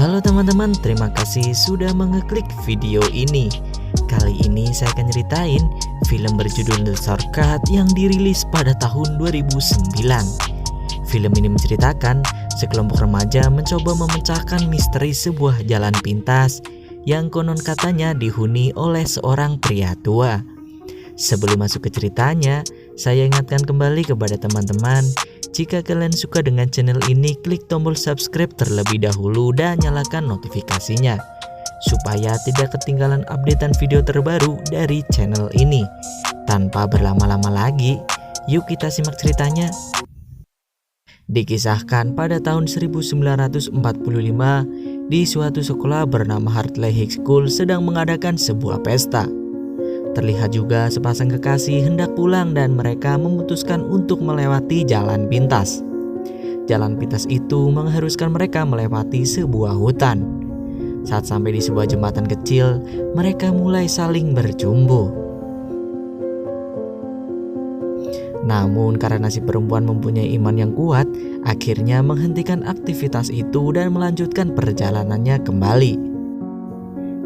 Halo teman-teman, terima kasih sudah mengeklik video ini. Kali ini saya akan nyeritain film berjudul The Shortcut yang dirilis pada tahun 2009. Film ini menceritakan sekelompok remaja mencoba memecahkan misteri sebuah jalan pintas yang konon katanya dihuni oleh seorang pria tua. Sebelum masuk ke ceritanya, saya ingatkan kembali kepada teman-teman, jika kalian suka dengan channel ini, klik tombol subscribe terlebih dahulu dan nyalakan notifikasinya supaya tidak ketinggalan updatean video terbaru dari channel ini. Tanpa berlama-lama lagi, yuk kita simak ceritanya. Dikisahkan pada tahun 1945, di suatu sekolah bernama Hartley High School sedang mengadakan sebuah pesta. Terlihat juga sepasang kekasih hendak pulang dan mereka memutuskan untuk melewati jalan pintas. Jalan pintas itu mengharuskan mereka melewati sebuah hutan. Saat sampai di sebuah jembatan kecil, mereka mulai saling berjumbu. Namun karena si perempuan mempunyai iman yang kuat, akhirnya menghentikan aktivitas itu dan melanjutkan perjalanannya kembali.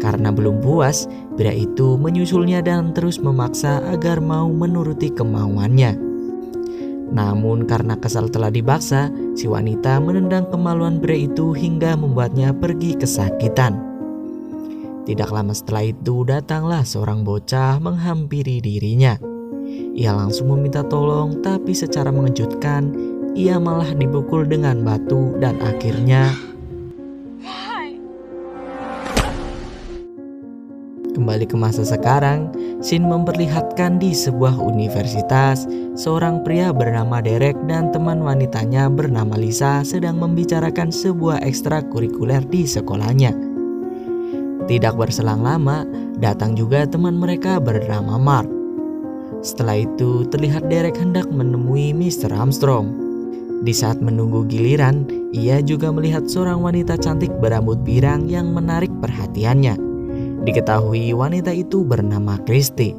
Karena belum puas, pria itu menyusulnya dan terus memaksa agar mau menuruti kemauannya. Namun karena kesal telah dipaksa, si wanita menendang kemaluan pria itu hingga membuatnya pergi kesakitan. Tidak lama setelah itu datanglah seorang bocah menghampiri dirinya. Ia langsung meminta tolong, tapi secara mengejutkan, ia malah dipukul dengan batu dan akhirnya kembali ke masa sekarang. Scene memperlihatkan di sebuah universitas, seorang pria bernama Derek dan teman wanitanya bernama Lisa sedang membicarakan sebuah ekstrakurikuler di sekolahnya. Tidak berselang lama, datang juga teman mereka bernama Mark. Setelah itu, terlihat Derek hendak menemui Mr. Armstrong. Di saat menunggu giliran, ia juga melihat seorang wanita cantik berambut pirang yang menarik perhatiannya. Diketahui wanita itu bernama Christy.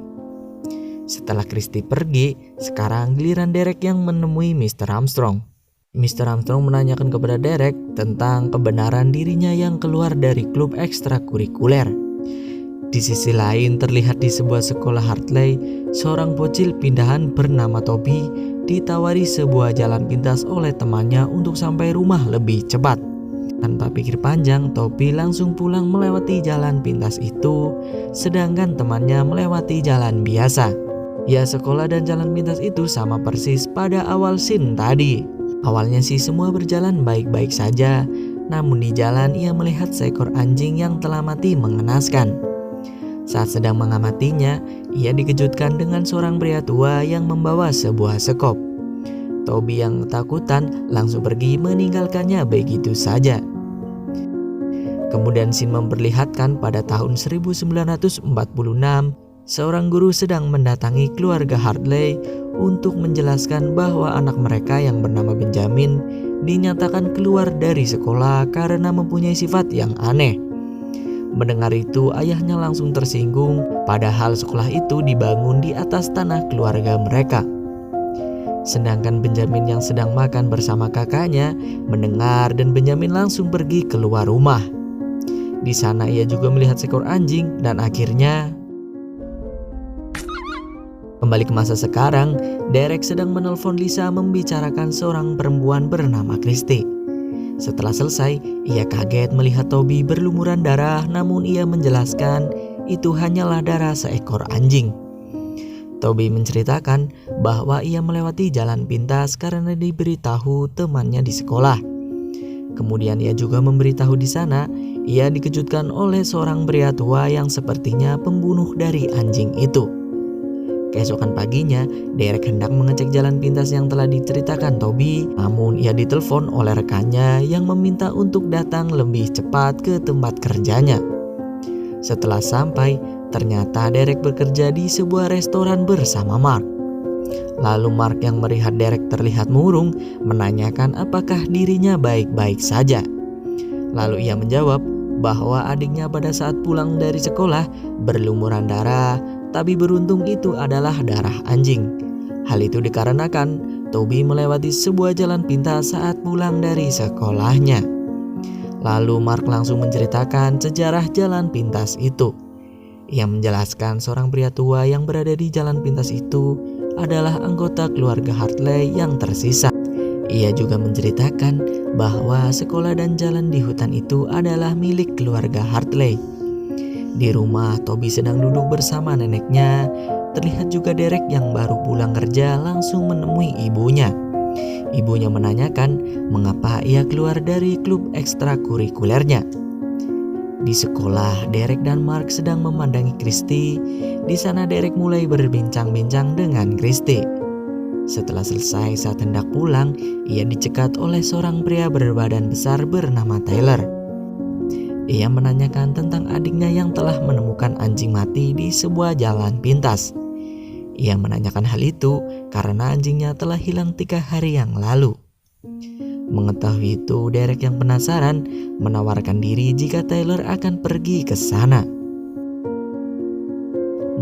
Setelah Christy pergi, sekarang giliran Derek yang menemui Mr. Armstrong. Mr. Armstrong menanyakan kepada Derek tentang kebenaran dirinya yang keluar dari klub ekstrakurikuler. Di sisi lain, terlihat di sebuah sekolah Hartley, seorang bocil pindahan bernama Toby ditawari sebuah jalan pintas oleh temannya untuk sampai rumah lebih cepat. Tanpa pikir panjang, Toby langsung pulang melewati jalan pintas itu, sedangkan temannya melewati jalan biasa. Ya, sekolah dan jalan pintas itu sama persis pada awal scene tadi. Awalnya sih semua berjalan baik-baik saja, namun di jalan ia melihat seekor anjing yang telah mati mengenaskan. Saat sedang mengamatinya, ia dikejutkan dengan seorang pria tua yang membawa sebuah sekop. Toby yang ketakutan langsung pergi meninggalkannya begitu saja. Kemudian scene memperlihatkan pada tahun 1946, seorang guru sedang mendatangi keluarga Hartley untuk menjelaskan bahwa anak mereka yang bernama Benjamin dinyatakan keluar dari sekolah karena mempunyai sifat yang aneh. Mendengar itu, ayahnya langsung tersinggung, padahal sekolah itu dibangun di atas tanah keluarga mereka. Sedangkan Benjamin yang sedang makan bersama kakaknya mendengar dan Benjamin langsung pergi keluar rumah. Di sana ia juga melihat seekor anjing dan akhirnya kembali ke masa sekarang. Derek sedang menelpon Lisa membicarakan seorang perempuan bernama Christy. Setelah selesai, ia kaget melihat Toby berlumuran darah, namun ia menjelaskan itu hanyalah darah seekor anjing. Toby menceritakan bahwa ia melewati jalan pintas karena diberitahu temannya di sekolah. Kemudian ia juga memberitahu di sana, ia dikejutkan oleh seorang pria tua yang sepertinya pembunuh dari anjing itu. Keesokan paginya, Derek hendak mengecek jalan pintas yang telah diceritakan Toby, namun ia ditelepon oleh rekannya yang meminta untuk datang lebih cepat ke tempat kerjanya. Setelah sampai, ternyata Derek bekerja di sebuah restoran bersama Mark. Lalu Mark yang melihat Derek terlihat murung menanyakan apakah dirinya baik-baik saja. Lalu ia menjawab bahwa adiknya pada saat pulang dari sekolah berlumuran darah, tapi beruntung itu adalah darah anjing. Hal itu dikarenakan Toby melewati sebuah jalan pintas saat pulang dari sekolahnya. Lalu Mark langsung menceritakan sejarah jalan pintas itu. Ia menjelaskan seorang pria tua yang berada di jalan pintas itu adalah anggota keluarga Hartley yang tersisa. Ia juga menceritakan bahwa sekolah dan jalan di hutan itu adalah milik keluarga Hartley. Di rumah, Toby sedang duduk bersama neneknya. Terlihat juga Derek yang baru pulang kerja langsung menemui ibunya. Ibunya menanyakan mengapa ia keluar dari klub ekstrakurikulernya. Di sekolah, Derek dan Mark sedang memandangi Christy. Di sana Derek mulai berbincang-bincang dengan Christy. Setelah selesai saat hendak pulang, ia dicegat oleh seorang pria berbadan besar bernama Tyler. Ia menanyakan tentang adiknya yang telah menemukan anjing mati di sebuah jalan pintas. Ia menanyakan hal itu karena anjingnya telah hilang 3 hari yang lalu. Mengetahui itu, Derek yang penasaran menawarkan diri jika Tyler akan pergi ke sana.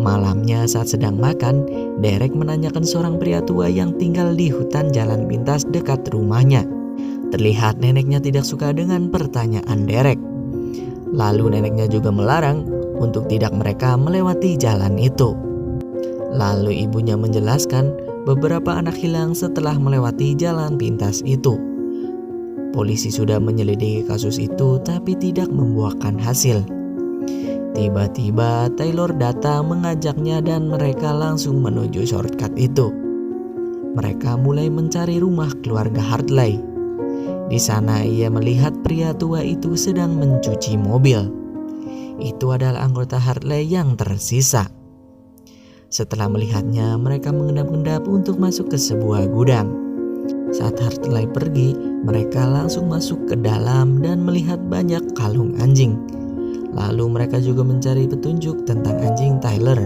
Malamnya saat sedang makan, Derek menanyakan seorang pria tua yang tinggal di hutan jalan pintas dekat rumahnya. Terlihat neneknya tidak suka dengan pertanyaan Derek. Lalu neneknya juga melarang untuk tidak mereka melewati jalan itu. Lalu ibunya menjelaskan beberapa anak hilang setelah melewati jalan pintas itu. Polisi sudah menyelidiki kasus itu tapi tidak membuahkan hasil. Tiba-tiba Taylor datang mengajaknya dan mereka langsung menuju shortcut itu. Mereka mulai mencari rumah keluarga Hartley. Di sana ia melihat pria tua itu sedang mencuci mobil. Itu adalah anggota Hartley yang tersisa. Setelah melihatnya, mereka mengendap-endap untuk masuk ke sebuah gudang. Saat Hartley pergi, mereka langsung masuk ke dalam dan melihat banyak kalung anjing. Lalu mereka juga mencari petunjuk tentang anjing Tyler.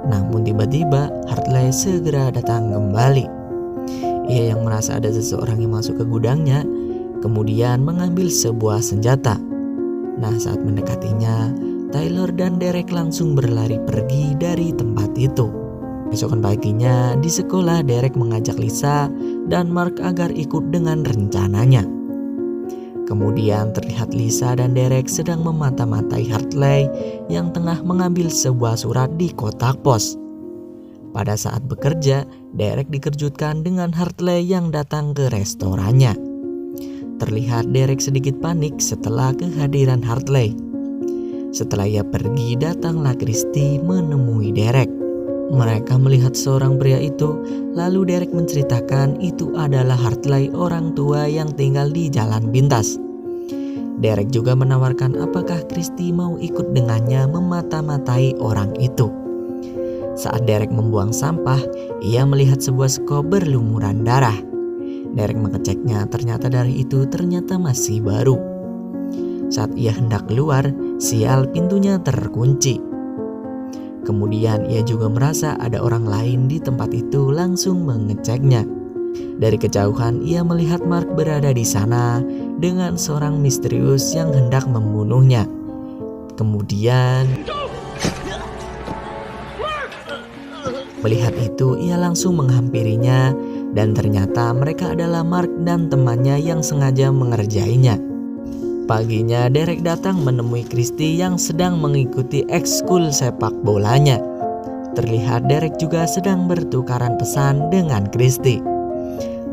Namun tiba-tiba Hartley segera datang kembali. Ia yang merasa ada seseorang yang masuk ke gudangnya, kemudian mengambil sebuah senjata. Nah, saat mendekatinya, Tyler dan Derek langsung berlari pergi dari tempat itu. Besokan paginya di sekolah, Derek mengajak Lisa dan Mark agar ikut dengan rencananya. Kemudian terlihat Lisa dan Derek sedang memata-matai Hartley yang tengah mengambil sebuah surat di kotak pos. Pada saat bekerja, Derek dikejutkan dengan Hartley yang datang ke restorannya. Terlihat Derek sedikit panik setelah kehadiran Hartley. Setelah ia pergi, datanglah Christy menemui Derek. Mereka melihat seorang pria itu, lalu Derek menceritakan itu adalah Hartley, orang tua yang tinggal di jalan pintas. Derek juga menawarkan apakah Christy mau ikut dengannya memata-matai orang itu. Saat Derek membuang sampah, ia melihat sebuah skop berlumuran darah. Derek mengeceknya, ternyata dari itu ternyata masih baru. Saat ia hendak keluar, sial pintunya terkunci. Kemudian ia juga merasa ada orang lain di tempat itu, langsung mengeceknya. Dari kejauhan ia melihat Mark berada di sana dengan seorang misterius yang hendak membunuhnya. Kemudian melihat itu ia langsung menghampirinya dan ternyata mereka adalah Mark dan temannya yang sengaja mengerjainya. Paginya Derek datang menemui Christy yang sedang mengikuti ekskul sepak bolanya. Terlihat Derek juga sedang bertukaran pesan dengan Christy.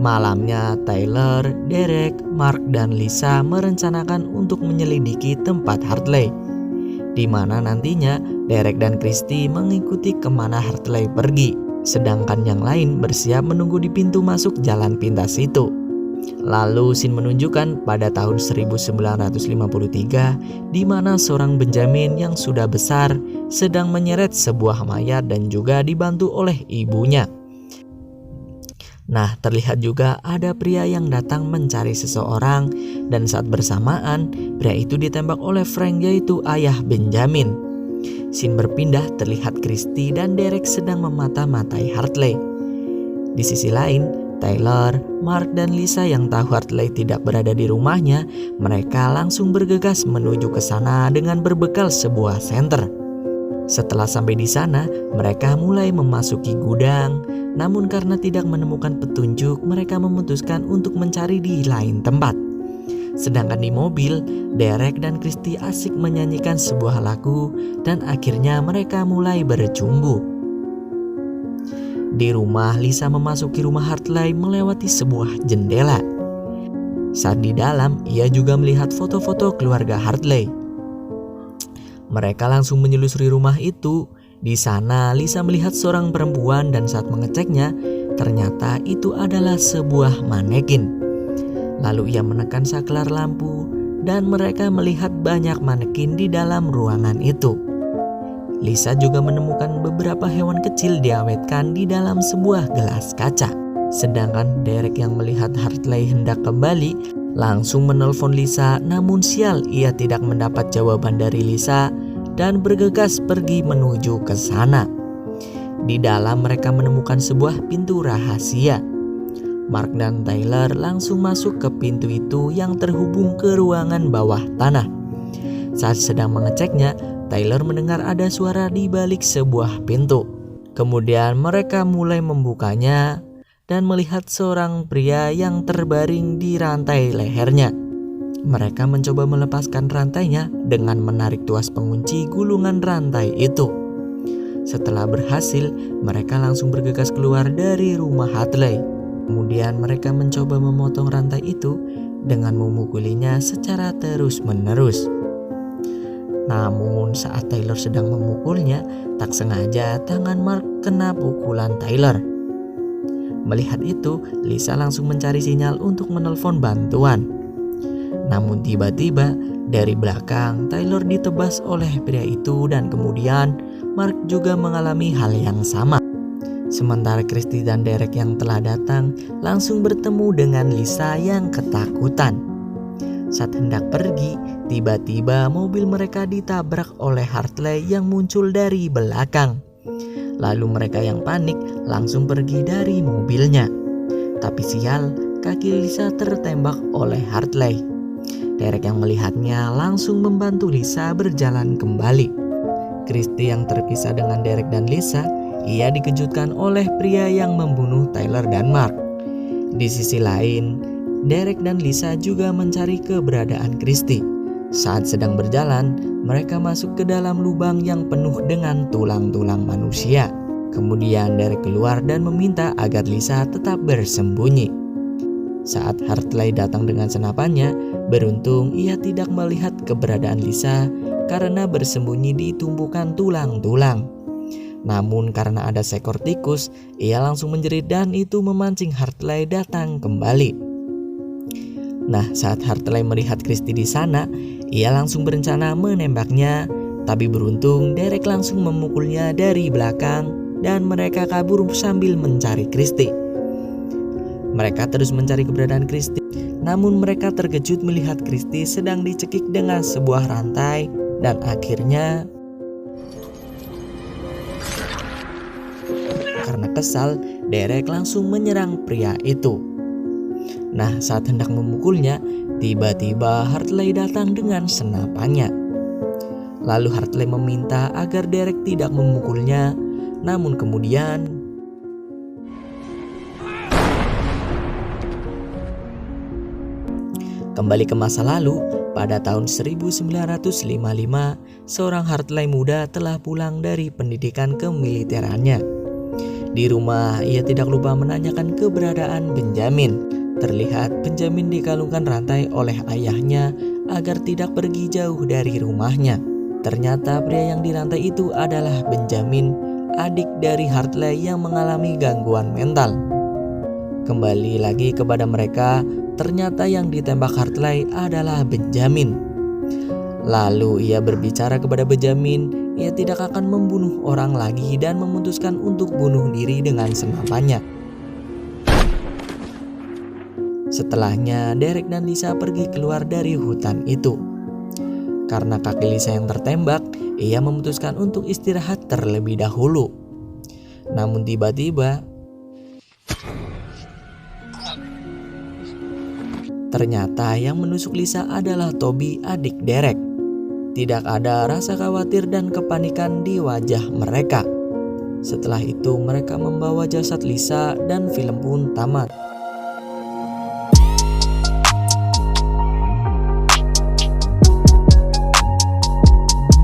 Malamnya Tyler, Derek, Mark, dan Lisa merencanakan untuk menyelidiki tempat Hartley, di mana nantinya Derek dan Christy mengikuti kemana Hartley pergi, sedangkan yang lain bersiap menunggu di pintu masuk jalan pintas itu. Lalu scene menunjukkan pada tahun 1953 di mana seorang Benjamin yang sudah besar sedang menyeret sebuah mayat dan juga dibantu oleh ibunya. Nah, terlihat juga ada pria yang datang mencari seseorang dan saat bersamaan pria itu ditembak oleh Frank, yaitu ayah Benjamin. Scene berpindah, terlihat Christy dan Derek sedang memata-matai Hartley. Di sisi lain, Tyler, Mark, dan Lisa yang tahu Hartley tidak berada di rumahnya, mereka langsung bergegas menuju ke sana dengan berbekal sebuah senter. Setelah sampai di sana, mereka mulai memasuki gudang. Namun karena tidak menemukan petunjuk, mereka memutuskan untuk mencari di lain tempat. Sedangkan di mobil, Derek dan Christy asik menyanyikan sebuah lagu dan akhirnya mereka mulai bercumbu. Di rumah, Lisa memasuki rumah Hartley melewati sebuah jendela. Saat di dalam, ia juga melihat foto-foto keluarga Hartley. Mereka langsung menyelusuri rumah itu. Di sana, Lisa melihat seorang perempuan dan saat mengeceknya, ternyata itu adalah sebuah manekin. Lalu ia menekan saklar lampu dan mereka melihat banyak manekin di dalam ruangan itu. Lisa juga menemukan beberapa hewan kecil diawetkan di dalam sebuah gelas kaca. Sedangkan Derek yang melihat Hartley hendak kembali langsung menelpon Lisa, namun sial ia tidak mendapat jawaban dari Lisa dan bergegas pergi menuju ke sana. Di dalam mereka menemukan sebuah pintu rahasia. Mark dan Tyler langsung masuk ke pintu itu yang terhubung ke ruangan bawah tanah. Saat sedang mengeceknya, Tyler mendengar ada suara di balik sebuah pintu. Kemudian mereka mulai membukanya dan melihat seorang pria yang terbaring di rantai lehernya. Mereka mencoba melepaskan rantainya dengan menarik tuas pengunci gulungan rantai itu. Setelah berhasil, mereka langsung bergegas keluar dari rumah Hartley. Kemudian mereka mencoba memotong rantai itu dengan memukulinya secara terus-menerus. Namun saat Tyler sedang memukulnya, tak sengaja tangan Mark kena pukulan Tyler. Melihat itu, Lisa langsung mencari sinyal untuk menelpon bantuan. Namun tiba-tiba dari belakang Tyler ditebas oleh pria itu dan kemudian Mark juga mengalami hal yang sama. Sementara Christy dan Derek yang telah datang langsung bertemu dengan Lisa yang ketakutan. Saat hendak pergi, tiba-tiba mobil mereka ditabrak oleh Hartley yang muncul dari belakang. Lalu mereka yang panik langsung pergi dari mobilnya. Tapi sial, kaki Lisa tertembak oleh Hartley. Derek yang melihatnya langsung membantu Lisa berjalan kembali. Christy yang terpisah dengan Derek dan Lisa, ia dikejutkan oleh pria yang membunuh Tyler dan Mark. Di sisi lain, Derek dan Lisa juga mencari keberadaan Christy. Saat sedang berjalan, mereka masuk ke dalam lubang yang penuh dengan tulang-tulang manusia. Kemudian Derek keluar dan meminta agar Lisa tetap bersembunyi. Saat Hartley datang dengan senapannya, beruntung ia tidak melihat keberadaan Lisa karena bersembunyi di tumpukan tulang-tulang. Namun karena ada seekor tikus, ia langsung menjerit dan itu memancing Hartley datang kembali. Nah, saat Hartley melihat Christy di sana, ia langsung berencana menembaknya. Tapi beruntung Derek langsung memukulnya dari belakang dan mereka kabur sambil mencari Christy. Mereka terus mencari keberadaan Christy, namun mereka terkejut melihat Christy sedang dicekik dengan sebuah rantai dan akhirnya karena kesal, Derek langsung menyerang pria itu. Nah, saat hendak memukulnya, tiba-tiba Hartley datang dengan senapannya. Lalu Hartley meminta agar Derek tidak memukulnya, namun kemudian kembali ke masa lalu, pada tahun 1955, seorang Hartley muda telah pulang dari pendidikan kemiliterannya. Di rumah, ia tidak lupa menanyakan keberadaan Benjamin. Terlihat Benjamin dikalungkan rantai oleh ayahnya agar tidak pergi jauh dari rumahnya. Ternyata pria yang dirantai itu adalah Benjamin, adik dari Hartley yang mengalami gangguan mental. Kembali lagi kepada mereka, ternyata yang ditembak Hartley adalah Benjamin. Lalu ia berbicara kepada Benjamin, ia tidak akan membunuh orang lagi dan memutuskan untuk bunuh diri dengan senapannya. Setelahnya, Derek dan Lisa pergi keluar dari hutan itu. Karena kaki Lisa yang tertembak, ia memutuskan untuk istirahat terlebih dahulu. Namun tiba-tiba ternyata yang menusuk Lisa adalah Toby, adik Derek. Tidak ada rasa khawatir dan kepanikan di wajah mereka. Setelah itu mereka membawa jasad Lisa dan film pun tamat.